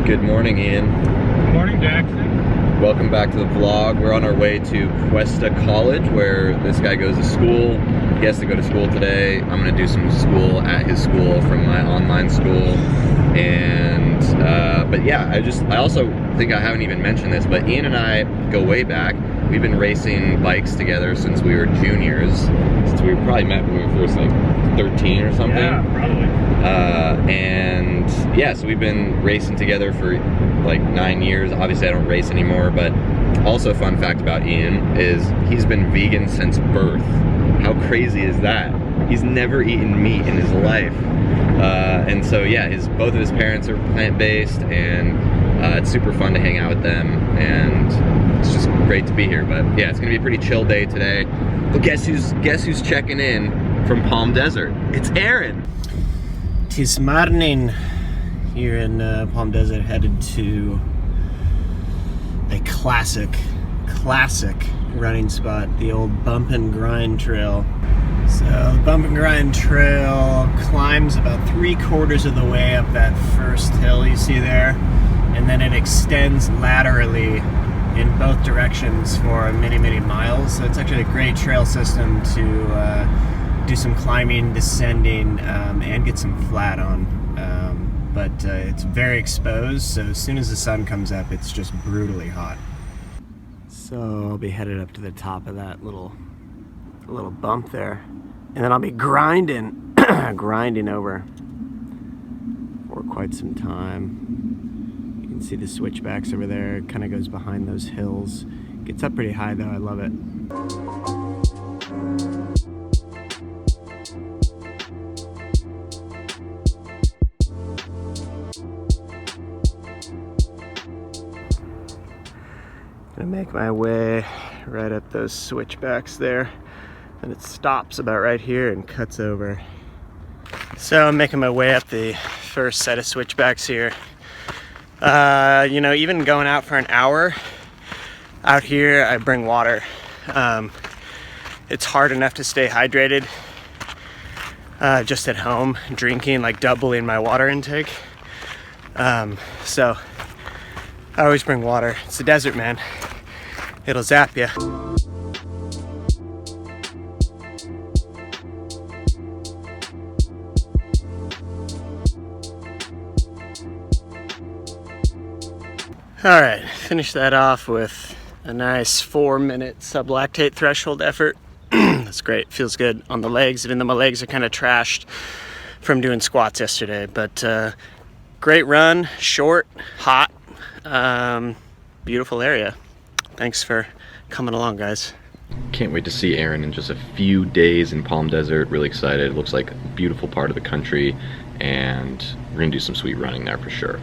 Good morning, Ian. Good morning, Jackson. Welcome back to the vlog. We're on our way to Cuesta College, where this guy goes to school. He has to go to school today. I'm gonna do some school at his school from my online school. And, but yeah, I also think I haven't even mentioned this, but Ian and I go way back. We've been racing bikes together since we were juniors. Since we probably met when we were first like 13 or something. Yeah, probably. And yeah, so we've been racing together for like 9 years. Obviously I don't race anymore, but also a fun fact about Ian is he's been vegan since birth. How crazy is that? He's never eaten meat in his life. And so yeah, both of his parents are plant-based, and it's super fun to hang out with them, and it's just great to be here. But yeah, it's gonna be a pretty chill day today. But guess who's checking in from Palm Desert? It's Aaron. Tis morning here in Palm Desert, headed to a classic running spot, the old Bump and Grind Trail. So the Bump and Grind Trail climbs about 3/4 of the way up that first hill you see there, and then it extends laterally in both directions for many miles. So it's actually a great trail system to do some climbing, descending, and get some flat on. But it's very exposed, so as soon as the sun comes up, it's just brutally hot. So I'll be headed up to the top of that little bump there, and then I'll be grinding over for quite some time. You can see the switchbacks over there. It kind of goes behind those hills. Gets up pretty high though. I love it. Gonna make my way right up those switchbacks there, and it stops about right here and cuts over. So I'm making my way up the first set of switchbacks here. You know, even going out for an hour out here, I bring water. It's hard enough to stay hydrated just at home, drinking, like doubling my water intake. So I always bring water. It's the desert, man. It'll zap you. All right, finish that off with a nice 4-minute sublactate threshold effort. That's great, feels good on the legs, even though my legs are kind of trashed from doing squats yesterday. But great run, short, hot, beautiful area. Thanks for coming along, guys. Can't wait to see Aaron in just a few days in Palm Desert. Really excited. It looks like a beautiful part of the country, and we're gonna do some sweet running there for sure.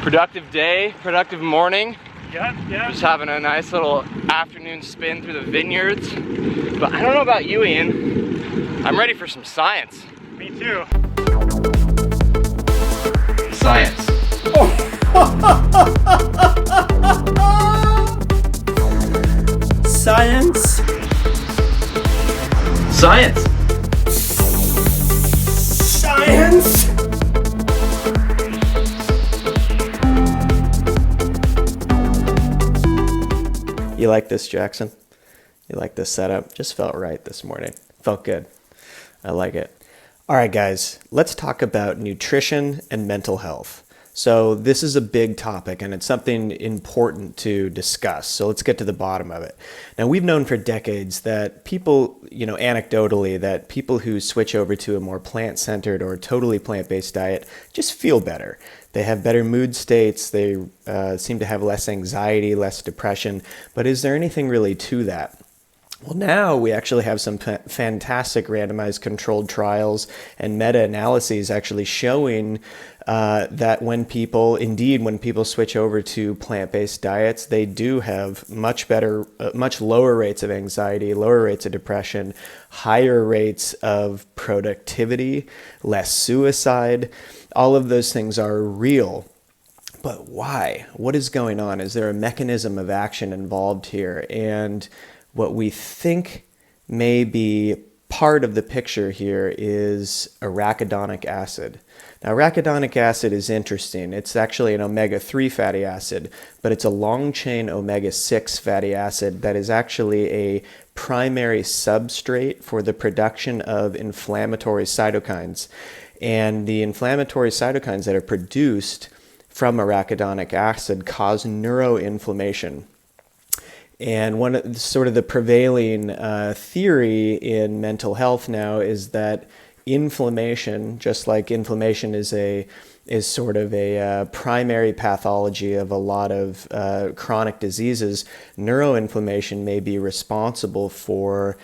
Productive day, productive morning. Yeah. Just having a nice little afternoon spin through the vineyards. But I don't know about you, Ian. I'm ready for some science. Me too. Science. Science. Science. Science. You like this, Jackson? You like this setup? Just felt right this morning. Felt good. I like it. All right, guys, let's talk about nutrition and mental health. So this is a big topic, and it's something important to discuss. So let's get to the bottom of it. Now, we've known for decades that people, anecdotally, that people who switch over to a more plant-centered or totally plant-based diet just feel better. They have better mood states. They seem to have less anxiety, less depression. But is there anything really to that? Well, now we actually have some fantastic randomized controlled trials and meta-analyses actually showing that when people switch over to plant-based diets, they do have much lower rates of anxiety, lower rates of depression, higher rates of productivity, less suicide. All of those things are real. But why? What is going on? Is there a mechanism of action involved here? And what we think may be part of the picture here is arachidonic acid. Now, arachidonic acid is interesting. It's actually an omega-3 fatty acid, but it's a long-chain omega-6 fatty acid that is actually a primary substrate for the production of inflammatory cytokines. And the inflammatory cytokines that are produced from arachidonic acid cause neuroinflammation. And one of sort of the prevailing theory in mental health now is that inflammation, just like inflammation is sort of a primary pathology of a lot of chronic diseases, neuroinflammation may be responsible for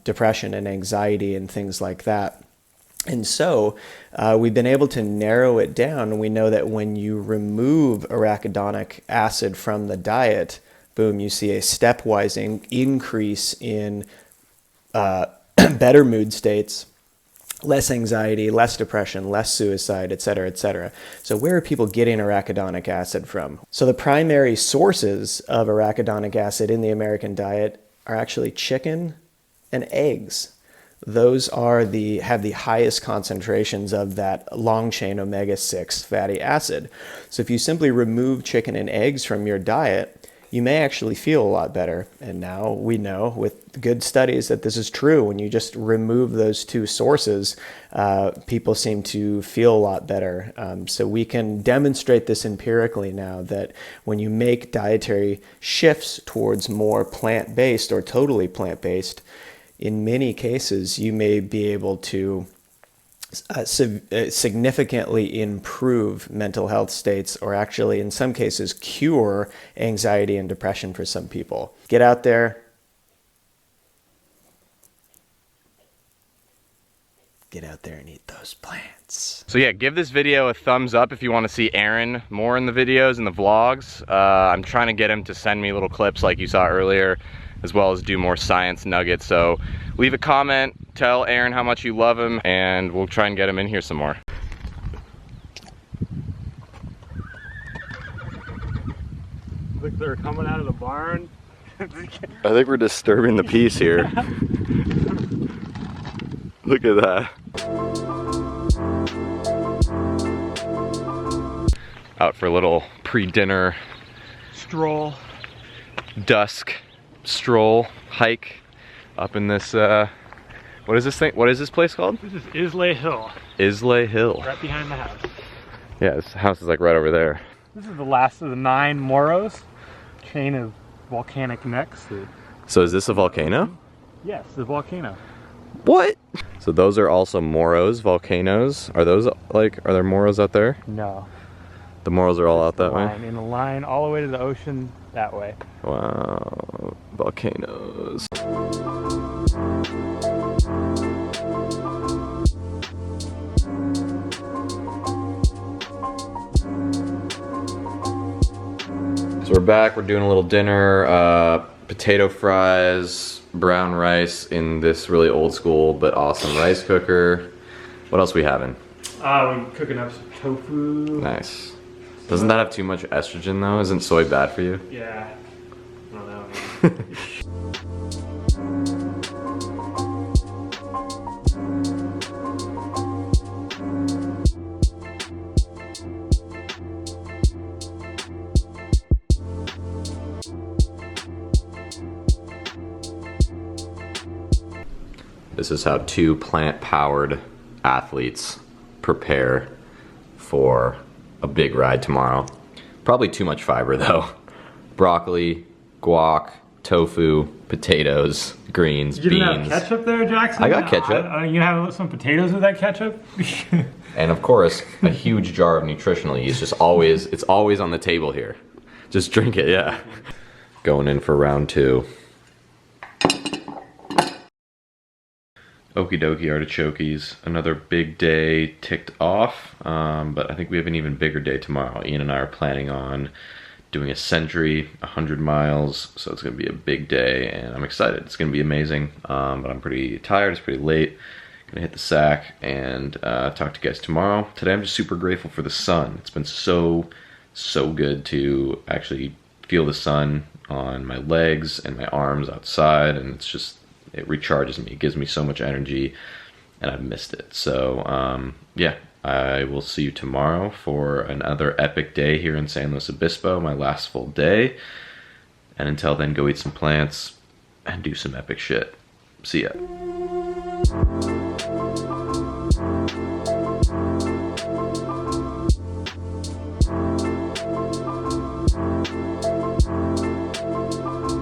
depression and anxiety and things like that. And so we've been able to narrow it down, and we know that when you remove arachidonic acid from the diet, boom, you see a stepwise increase in better mood states, less anxiety, less depression, less suicide, et cetera, et cetera. So where are people getting arachidonic acid from? So the primary sources of arachidonic acid in the American diet are actually chicken and eggs. Those have the highest concentrations of that long-chain omega-6 fatty acid. So if you simply remove chicken and eggs from your diet, you may actually feel a lot better. And now we know with good studies that this is true. When you just remove those two sources, people seem to feel a lot better. So we can demonstrate this empirically now, that when you make dietary shifts towards more plant-based or totally plant-based, in many cases, you may be able to significantly improve mental health states, or actually in some cases cure anxiety and depression for some people. Get out there. Get out there and eat those plants. So yeah, give this video a thumbs up if you want to see Aaron more in the videos and the vlogs. I'm trying to get him to send me little clips like you saw earlier, as well as do more science nuggets. So leave a comment, tell Aaron how much you love him, and we'll try and get him in here some more. Look, they're coming out of the barn. I think we're disturbing the peace here. Look at that. Out for a little pre-dinner Stroll. dusk stroll hike up in this what is this thing? What is this place called? This is Islay Hill. Islay Hill. Right behind the house. Yeah, this house is like right over there. This is the last of the 9 Moros, chain of volcanic necks. So is this a volcano? Yes, the volcano. What? So those are also Moros, volcanoes. Are those like, are there Moros out there? No. The Moros are all out that way? In a line all the way to the ocean that way. Wow, volcanoes. So we're back, we're doing a little dinner, potato fries, brown rice in this really old school but awesome rice cooker. What else we having? We're cooking up some tofu. Nice. Doesn't that have too much estrogen though? Isn't soy bad for you? Yeah. I don't know. This is how 2 plant-powered athletes prepare for a big ride tomorrow. Probably too much fiber though. Broccoli, guac, tofu, potatoes, greens, You beans. didn't have ketchup there, Jackson? I got ketchup. You have some potatoes with that ketchup? And of course, a huge jar of nutritional yeast. It's always on the table here. Just drink it, yeah. Going in for round 2. Okie dokie artichokes. Another big day ticked off, but I think we have an even bigger day tomorrow. Ian and I are planning on doing a century, 100 miles, so it's going to be a big day, and I'm excited. It's going to be amazing, but I'm pretty tired. It's pretty late. Gonna hit the sack and talk to you guys tomorrow. Today I'm just super grateful for the sun. It's been so good to actually feel the sun on my legs and my arms outside, and it recharges me. It gives me so much energy, and I've missed it. So yeah, I will see you tomorrow for another epic day here in San Luis Obispo, my last full day. And until then, go eat some plants and do some epic shit. See ya.